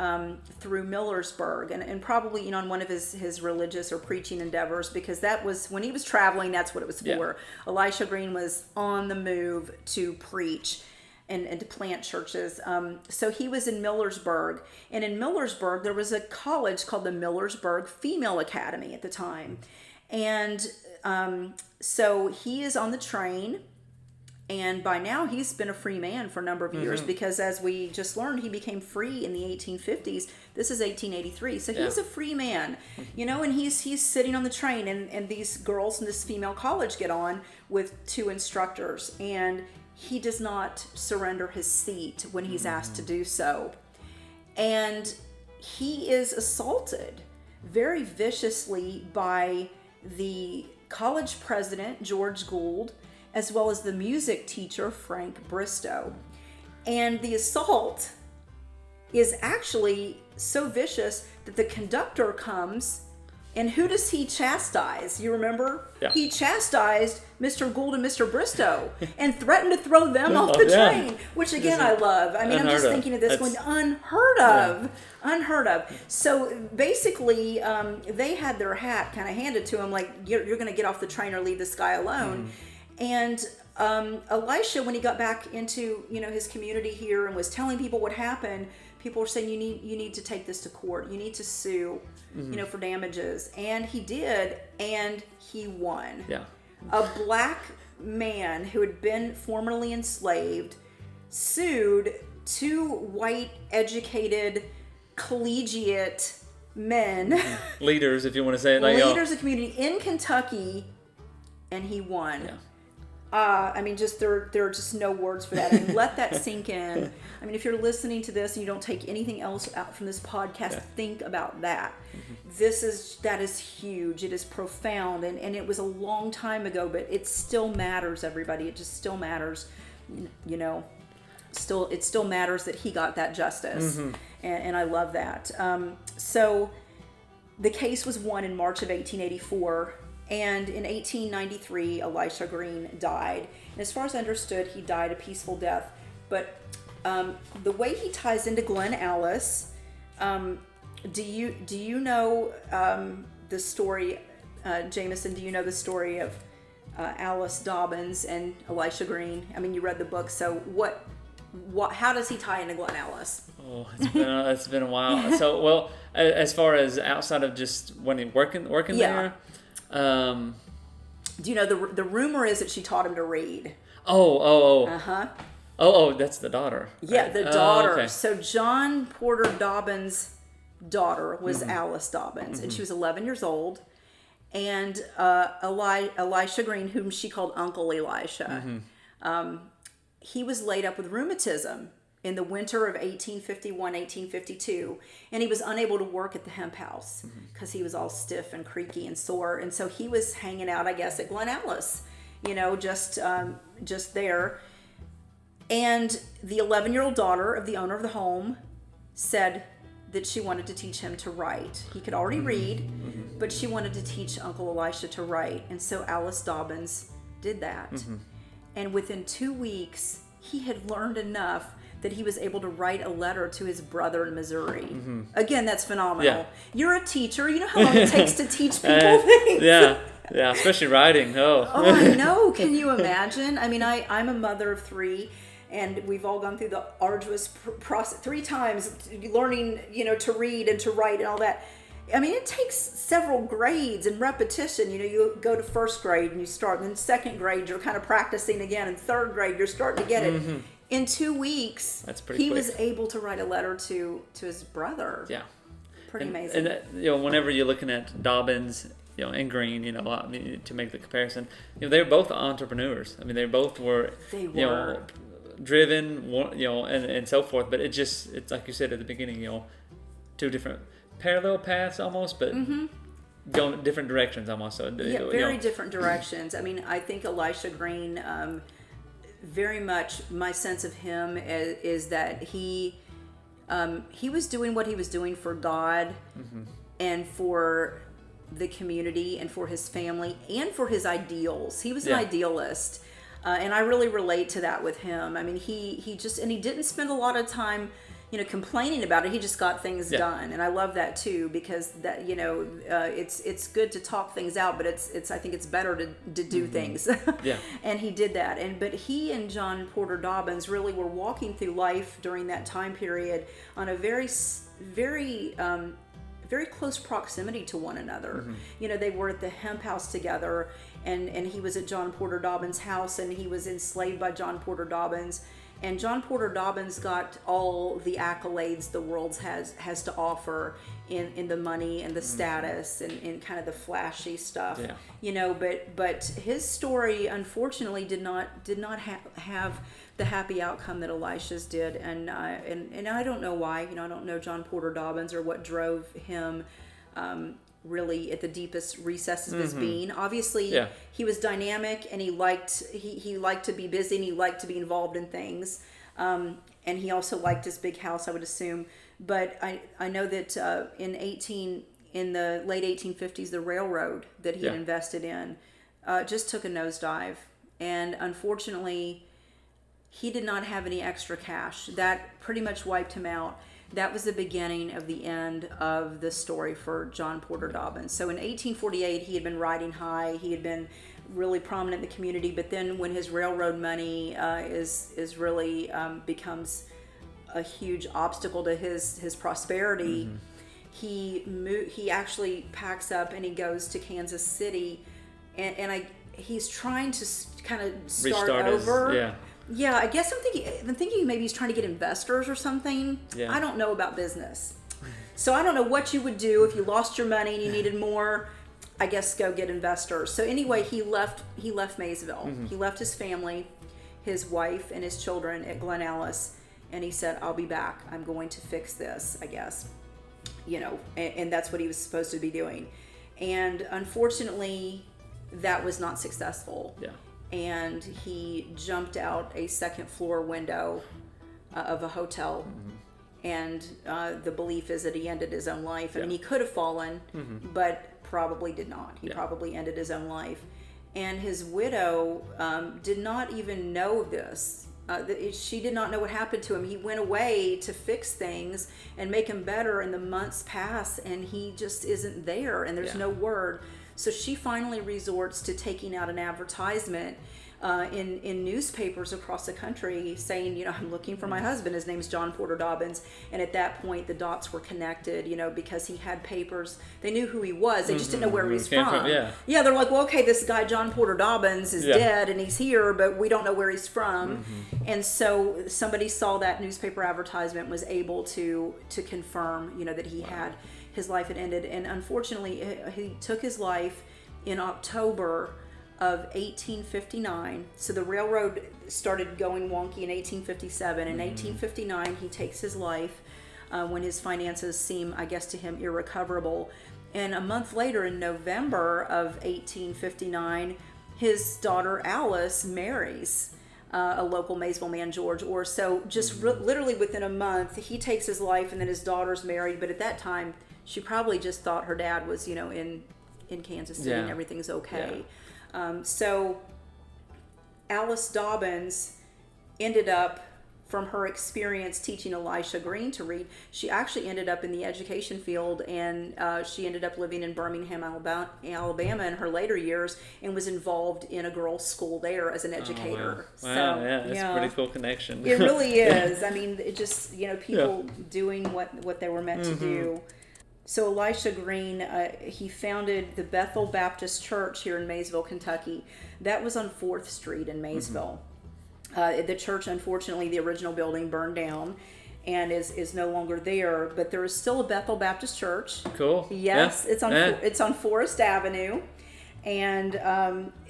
through Millersburg, and probably on one of his religious or preaching endeavors, because that was when he was traveling. That's what it was for. Yeah. Elisha Green was on the move to preach and to plant churches. So he was in Millersburg, and in Millersburg there was a college called the Millersburg Female Academy at the time, and so he is on the train. And by now, he's been a free man for a number of years because, as we just learned, he became free in the 1850s. This is 1883. So he's a free man, and he's sitting on the train. And these girls in this female college get on with two instructors. And he does not surrender his seat when he's asked to do so. And he is assaulted very viciously by the college president, George Gould, as well as the music teacher, Frank Bristow. And the assault is actually so vicious that the conductor comes, and who does he chastise? You remember? Yeah. He chastised Mr. Gould and Mr. Bristow and threatened to throw them off the train, which again I love. I mean, I'm just thinking of this one, unheard of. Yeah. Unheard of. So basically, they had their hat kind of handed to them, like, you're going to get off the train or leave this guy alone. And Elisha, when he got back into his community here and was telling people what happened, people were saying, you need to take this to court. You need to sue, for damages. And he did, and he won. Yeah. A black man who had been formerly enslaved sued two white, educated, collegiate men, leaders, if you want to say it, leaders of community in Kentucky, and he won. Yeah. I mean, there are just no words for that. And let that sink in. I mean, if you're listening to this and you don't take anything else out from this podcast, think about that. That is huge. It is profound, and it was a long time ago, but it still matters, everybody. It just still matters. It still matters that he got that justice, and I love that. So the case was won in March of 1884. And in 1893, Elisha Green died. And as far as I understood, he died a peaceful death. But the way he ties into Glen Alice, do you know the story, Jameson? Do you know the story of Alice Dobyns and Elisha Green? I mean, you read the book, so how does he tie into Glen Alice? Oh, it's been a while. So, well, as far as outside of just when he working there. Do you know the rumor is that she taught him to read? That's the daughter. Yeah, right? The daughter. Okay. So John Porter Dobyns' daughter was Alice Dobyns, and she was 11 years old. And Elisha Green, whom she called Uncle Elisha, he was laid up with rheumatism in the winter of 1851-1852, and he was unable to work at the hemp house because he was all stiff and creaky and sore, and so he was hanging out, I guess, at Glen Alice, just there. And the 11-year-old daughter of the owner of the home said that she wanted to teach him to write. He could already read, but she wanted to teach Uncle Elisha to write, and so Alice Dobyns did that. And within 2 weeks, he had learned enough that he was able to write a letter to his brother in Missouri. Again, that's phenomenal. Yeah. You're a teacher. You know how long it takes to teach people things. Yeah, especially writing. Oh, I know. Can you imagine? I mean, I'm a mother of 3, and we've all gone through the arduous process 3 times, learning, to read and to write and all that. I mean, it takes several grades and repetition. You go to first grade and you start, and then second grade you're kind of practicing again, and third grade you're starting to get it. In 2 weeks, that's pretty he quick. was able to write a letter to his brother. Yeah, pretty amazing. And whenever you're looking at Dobyns, and Green, to make the comparison, they're both entrepreneurs. I mean, they both were, driven, and so forth. But it's like you said at the beginning, 2 different parallel paths almost, but going different directions almost. So very different directions. I mean, I think Elisha Green, very much my sense of him is that he was doing what he was doing for God and for the community and for his family and for his ideals. He was an idealist. And I really relate to that with him. I mean, he didn't spend a lot of time, complaining about it. He just got things done. And I love that too, because that, it's good to talk things out, but I think it's better to do things. And he did that. But he and John Porter Dobyns really were walking through life during that time period on a very, very, very close proximity to one another. They were at the hemp house together, and he was at John Porter Dobyns' house, and he was enslaved by John Porter Dobyns. And John Porter Dobyns got all the accolades the world has to offer in the money and the status and in kind of the flashy stuff. But his story unfortunately did not have the happy outcome that Elisha's did, and I don't know why. I don't know John Porter Dobyns or what drove him really at the deepest recesses of his being. Obviously, he was dynamic, and he liked to be busy, and he liked to be involved in things, and he also liked his big house, I would assume. But I know that in the late 1850s, the railroad that he had invested in just took a nosedive, and unfortunately, he did not have any extra cash. That pretty much wiped him out. That was the beginning of the end of the story for John Porter Dobyns. So in 1848, he had been riding high. He had been really prominent in the community. But then when his railroad money is really becomes a huge obstacle to his prosperity, he actually packs up and he goes to Kansas City, and he's trying to kind of start over. Yeah, I guess I'm thinking maybe he's trying to get investors or something. I don't know about business. So I don't know what you would do if you lost your money and you needed more. I guess go get investors. So anyway, he left Maysville. He left his family, his wife and his children at Glen Alice, and he said, "I'll be back. I'm going to fix this," I guess. And that's what he was supposed to be doing. And unfortunately, that was not successful. And he jumped out a second floor window of a hotel, and the belief is that he ended his own life. I mean, he could have fallen, but probably did not. He probably ended his own life. And his widow did not even know this. She did not know what happened to him. He went away to fix things and make him better, and the months pass, and he just isn't there, and there's no word. So she finally resorts to taking out an advertisement in newspapers across the country saying, I'm looking for my husband. His name's John Porter Dobyns. And at that point, the dots were connected, because he had papers. They knew who he was. They just didn't know where he was from. They're like, well, okay, this guy, John Porter Dobyns, is dead and he's here, but we don't know where he's from. And so somebody saw that newspaper advertisement, was able to confirm, that he had... his life had ended, and unfortunately he took his life in October of 1859. So the railroad started going wonky in 1857. In 1859 he takes his life when his finances seem, I guess, to him irrecoverable. And a month later, in November of 1859, his daughter Alice marries a local Maysville man, George. Or so just literally within a month he takes his life, and then his daughter's married. But at that time she probably just thought her dad was, in Kansas City and everything's okay. So Alice Dobyns ended up, from her experience teaching Elisha Green to read, she actually ended up in the education field, and she ended up living in Birmingham, Alabama in her later years, and was involved in a girls' school there as an educator. Oh, wow. Wow, yeah, that's a pretty cool connection. It really is. I mean, it just, people doing what they were meant to do. So Elisha Green, he founded the Bethel Baptist Church here in Maysville, Kentucky. That was on 4th Street in Maysville. The church, unfortunately, the original building burned down and is no longer there, but there is still a Bethel Baptist Church. Cool. Yes, it's on Forest Avenue, and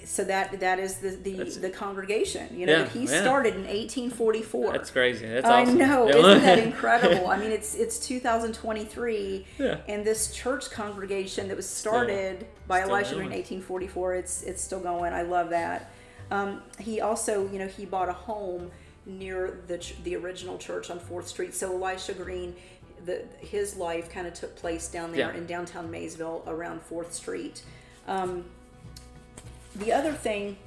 so that is the congregation. That he started in 1844. That's crazy. That's awesome. I know, isn't that incredible? I mean, it's 2023, and this church congregation that was started by Elisha Green in 1844, it's still going. I love that. He also, he bought a home near the original church on 4th Street. So Elisha Green, his life kind of took place down there in downtown Maysville around 4th Street. The other thing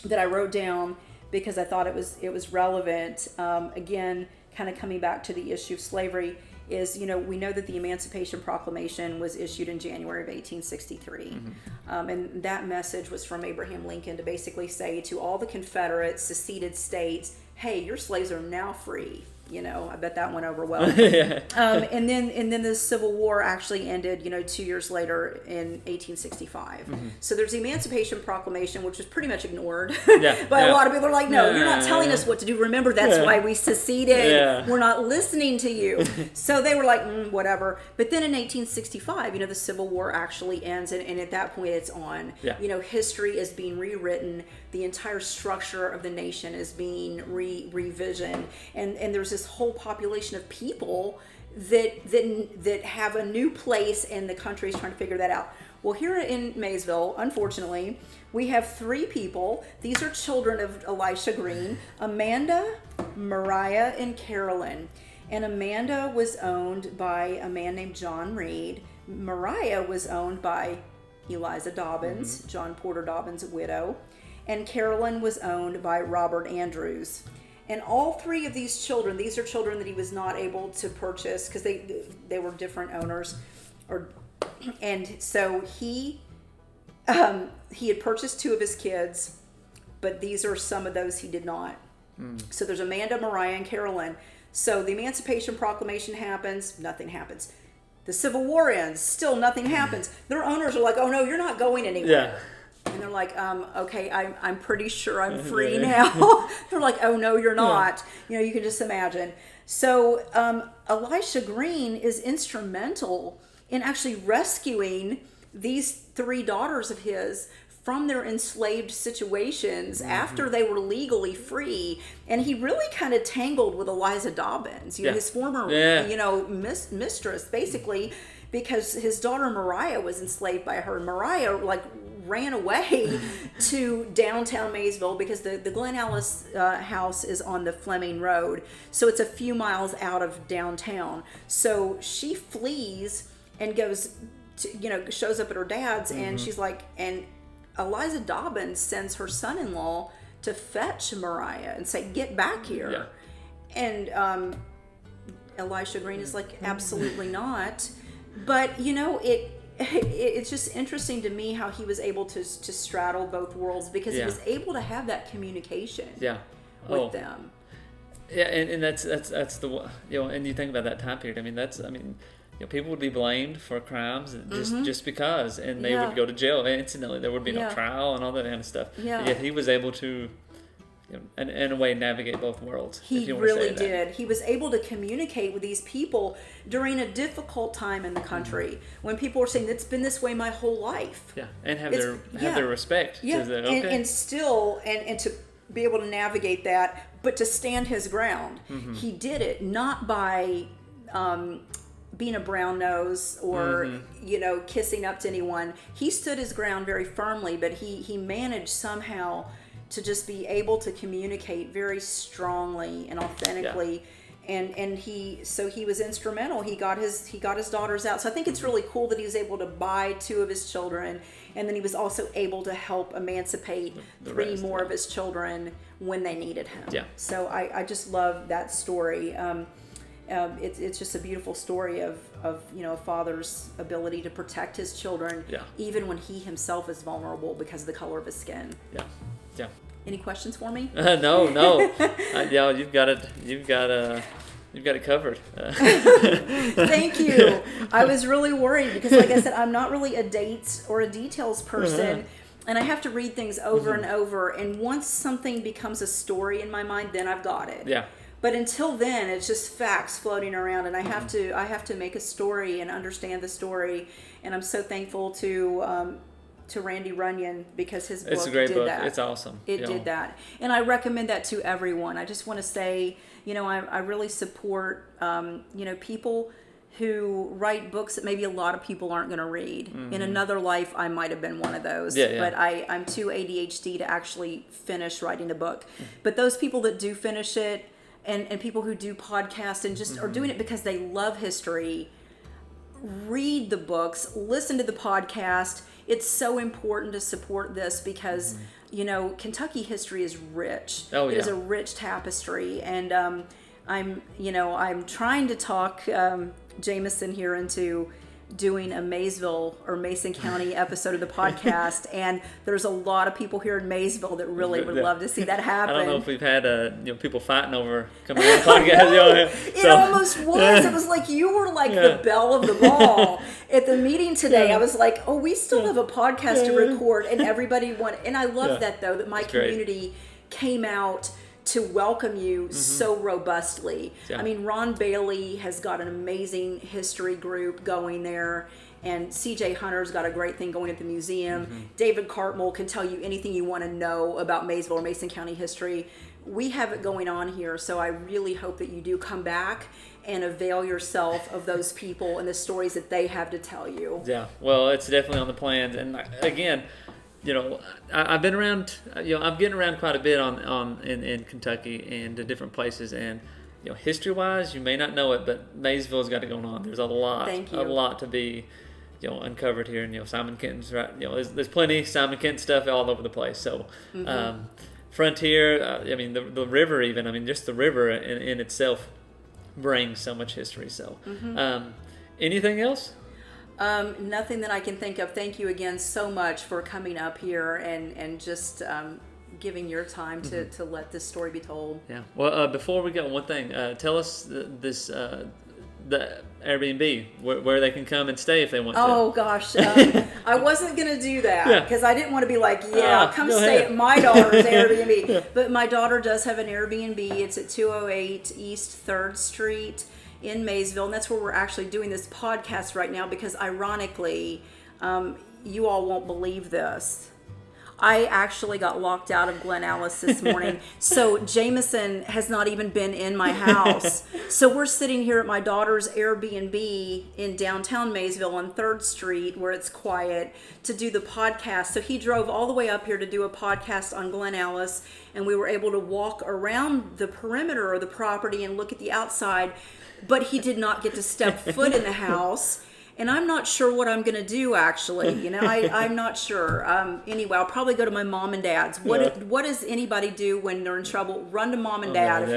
that I wrote down, because I thought it was relevant, again, kind of coming back to the issue of slavery, is, we know that the Emancipation Proclamation was issued in January of 1863. And that message was from Abraham Lincoln to basically say to all the Confederate seceded states, hey, your slaves are now free. I bet that went over well. And then the Civil War actually ended, 2 years later in 1865. So there's the Emancipation Proclamation, which was pretty much ignored. But a lot of people are like, no, you're not telling us what to do. Remember, that's why we seceded. We're not listening to you. So they were like, whatever. But then in 1865, the Civil War actually ends. And at that point, it's on. History is being rewritten. The entire structure of the nation is being revisioned. And there's this whole population of people that have a new place, and the country is trying to figure that out. Well, here in Maysville, unfortunately, we have 3 people. These are children of Elisha Green: Amanda, Mariah, and Carolyn. And Amanda was owned by a man named John Reed. Mariah was owned by Eliza Dobyns, John Porter Dobyns' widow. And Carolyn was owned by Robert Andrews. And all 3 of these children, these are children that he was not able to purchase because they were different owners. And so he had purchased 2 of his kids, but these are some of those he did not. So there's Amanda, Mariah, and Carolyn. So the Emancipation Proclamation happens, nothing happens. The Civil War ends, still nothing happens. Their owners are like, oh no, you're not going anywhere. And they're like, okay, I'm pretty sure I'm free now. They're like, oh no, you're not. You can just imagine. So Elisha Green is instrumental in actually rescuing these 3 daughters of his from their enslaved situations after they were legally free. And he really kind of tangled with Eliza Dobyns, his former, mistress, basically, because his daughter Mariah was enslaved by her. Mariah, ran away to downtown Maysville because the Glen Alice house is on the Fleming Road. So it's a few miles out of downtown. So she flees and goes to, shows up at her dad's, and she's like, and Eliza Dobyns sends her son-in-law to fetch Mariah and say, get back here. And Elisha Green is like, absolutely not. But, it's just interesting to me how he was able to straddle both worlds, because he was able to have that communication with them. Yeah, and that's the and you think about that time period. I mean, people would be blamed for crimes just because, and they would go to jail instantly. There would be no trial and all that kind of stuff. Yet he was able to, in a way, navigate both worlds. He really did. He was able to communicate with these people during a difficult time in the country when people were saying, it's been this way my whole life. And have their respect. And still to be able to navigate that, but to stand his ground. He did it not by being a brown nose or kissing up to anyone. He stood his ground very firmly, but he managed somehow to just be able to communicate very strongly and authentically and he was instrumental. He got his daughters out. So I think it's really cool that he was able to buy 2 of his children, and then he was also able to help emancipate the 3 more of his children when they needed him. Yeah. So I just love that story. It's just a beautiful story of a father's ability to protect his children, even when he himself is vulnerable because of the color of his skin. Yeah. Any questions for me? No. You've got it covered. Thank you. I was really worried because, like I said, I'm not really a dates or a details person, and I have to read things over and over. And once something becomes a story in my mind, then I've got it. Yeah. But until then, it's just facts floating around, and I have to make a story and understand the story. And I'm so thankful to Randy Runyon because his book It's a great did book. that. It's awesome. It did that, and I recommend that to everyone. I just want to say, I really support people who write books that maybe a lot of people aren't going to read. In another life, I might have been one of those. But I'm too ADHD to actually finish writing a book. But those people that do finish it, and people who do podcasts and just are doing it because they love history, read the books, listen to the podcast. It's so important to support this because, Kentucky history is rich. Oh, yeah. It is a rich tapestry. And I'm trying to talk Jameson here into doing a Maysville or Mason County episode of the podcast, and there's a lot of people here in Maysville that really would love to see that happen. I don't know if we've had people fighting over coming on the podcast. It almost was. It was like you were like the belle of the ball at the meeting today. I was like, oh, we still have a podcast to record, and everybody wanted. And I love that though, that my community came out to welcome you so robustly. Yeah. I mean, Ron Bailey has got an amazing history group going there, and CJ Hunter's got a great thing going at the museum. David Cartmell can tell you anything you want to know about Maysville or Mason County history. We have it going on here, so I really hope that you do come back and avail yourself of those people and the stories that they have to tell you. Yeah, well, it's definitely on the plans, and again, I've been around. I'm getting around quite a bit in Kentucky and to different places. And history-wise, you may not know it, but Maysville's got it going on. There's a lot to be, uncovered here. And Simon Kenton's right. There's plenty Simon Kenton stuff all over the place. So, Frontier. The river even. Just the river in itself brings so much history. So, anything else? Nothing that I can think of. Thank you again so much for coming up here and just giving your time to let this story be told. Yeah. Well, before we go, one thing. Tell us the Airbnb, where they can come and stay if they want to. Oh, gosh. I wasn't going to do that because I didn't want to be like, come stay at my daughter's Airbnb. But my daughter does have an Airbnb. It's at 208 East 3rd Street. In Maysville, and that's where we're actually doing this podcast right now because ironically, you all won't believe this. I actually got locked out of Glen Alice this morning. So Jameson has not even been in my house. So we're sitting here at my daughter's Airbnb in downtown Maysville on 3rd Street where it's quiet to do the podcast. So he drove all the way up here to do a podcast on Glen Alice, and we were able to walk around the perimeter of the property and look at the outside, but he did not get to step foot in the house. And I'm not sure what I'm going to do, actually. I'm not sure. Anyway, I'll probably go to my mom and dad's. What does anybody do when they're in trouble? Run to mom and dad.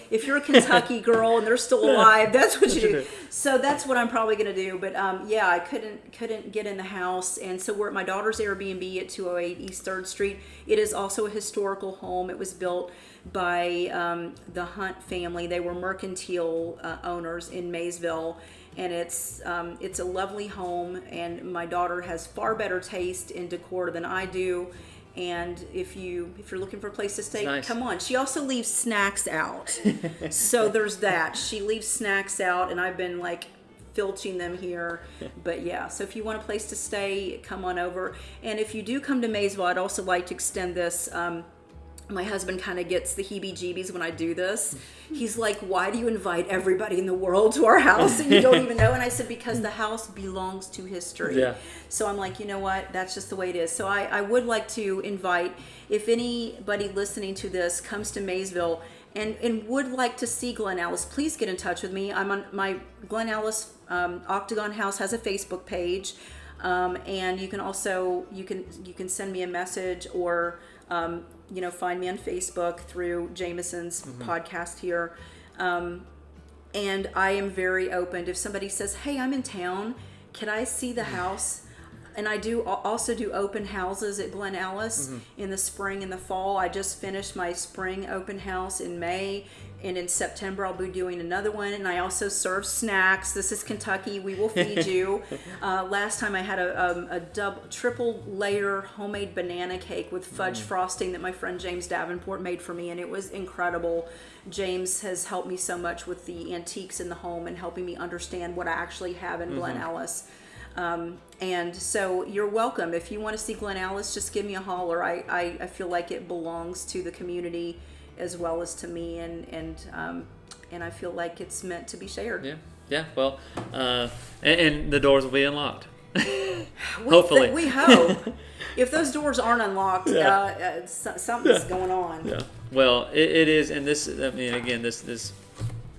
If you're a Kentucky girl and they're still alive, that's what you do. So that's what I'm probably going to do. But I couldn't get in the house. And so we're at my daughter's Airbnb at 208 East 3rd Street. It is also a historical home. It was built by the Hunt family. They were mercantile owners in Maysville. And it's a lovely home, and my daughter has far better taste in decor than I do. And if you're looking for a place to stay, come on. She also leaves snacks out, so there's that. She leaves snacks out, and I've been filching them here. But yeah, so if you want a place to stay, come on over. And if you do come to Maysville, I'd also like to extend this. My husband kind of gets the heebie-jeebies when I do this. He's like, why do you invite everybody in the world to our house and you don't even know? And I said, because the house belongs to history. Yeah. So I'm like, you know what? That's just the way it is. So I would like to invite, if anybody listening to this comes to Maysville and would like to see Glen Alice, please get in touch with me. I'm on my Glen Alice Octagon House has a Facebook page, and you can also you can send me a message or find me on Facebook through Jameson's podcast here. And I am very open. If somebody says, "Hey, I'm in town, can I see the house?" And I also do open houses at Glen Alice in the spring and the fall. I just finished my spring open house in May, and in September I'll be doing another one. And I also serve snacks. This is Kentucky. We will feed you. Last time I had a triple layer homemade banana cake with fudge frosting that my friend James Davenport made for me, and it was incredible. James has helped me so much with the antiques in the home and helping me understand what I actually have in Glen Alice. And so you're welcome. If you want to see Glen Alice, just give me a holler. I feel like it belongs to the community as well as to me, and I feel like it's meant to be shared. Yeah. Well, and the doors will be unlocked. Hopefully, we hope. If those doors aren't unlocked, something's going on. Yeah. Well, it is, and this. I mean, again, this.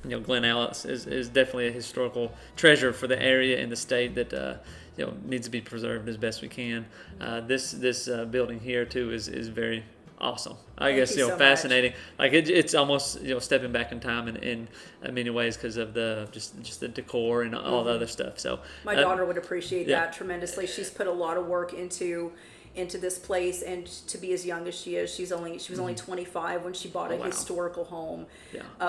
Glen Alice is definitely a historical treasure for the area and the state that needs to be preserved as best we can. This building here too is very awesome. I guess so fascinating. Like it's almost stepping back in time in many ways because of the just the decor and all the other stuff. So my daughter would appreciate that tremendously. She's put a lot of work into this place, and to be as young as she is, she was only 25 when she bought a historical home,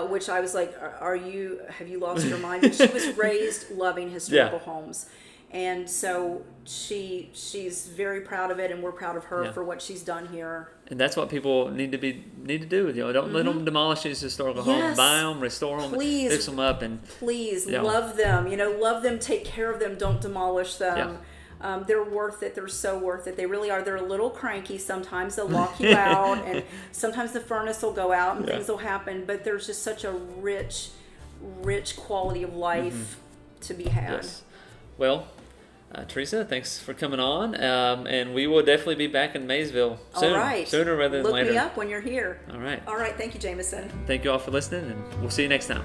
which I was like, have you lost your mind? But she was raised loving historical homes, and so she's very proud of it, and we're proud of her for what she's done here. And that's what people need to do. Don't let them demolish these historical homes. Buy them, restore them, fix them up, and love them. Love them, take care of them. Don't demolish them. They're worth it. They're so worth it. They really are. They're a little cranky sometimes. They'll lock you out, and sometimes the furnace will go out and things will happen. But there's just such a rich quality of life to be had. Yes. Well, Teresa, thanks for coming on. And we will definitely be back in Maysville soon. All right. Sooner rather than later. Look me up when you're here. All right. All right. Thank you, Jameson. Thank you all for listening, and we'll see you next time.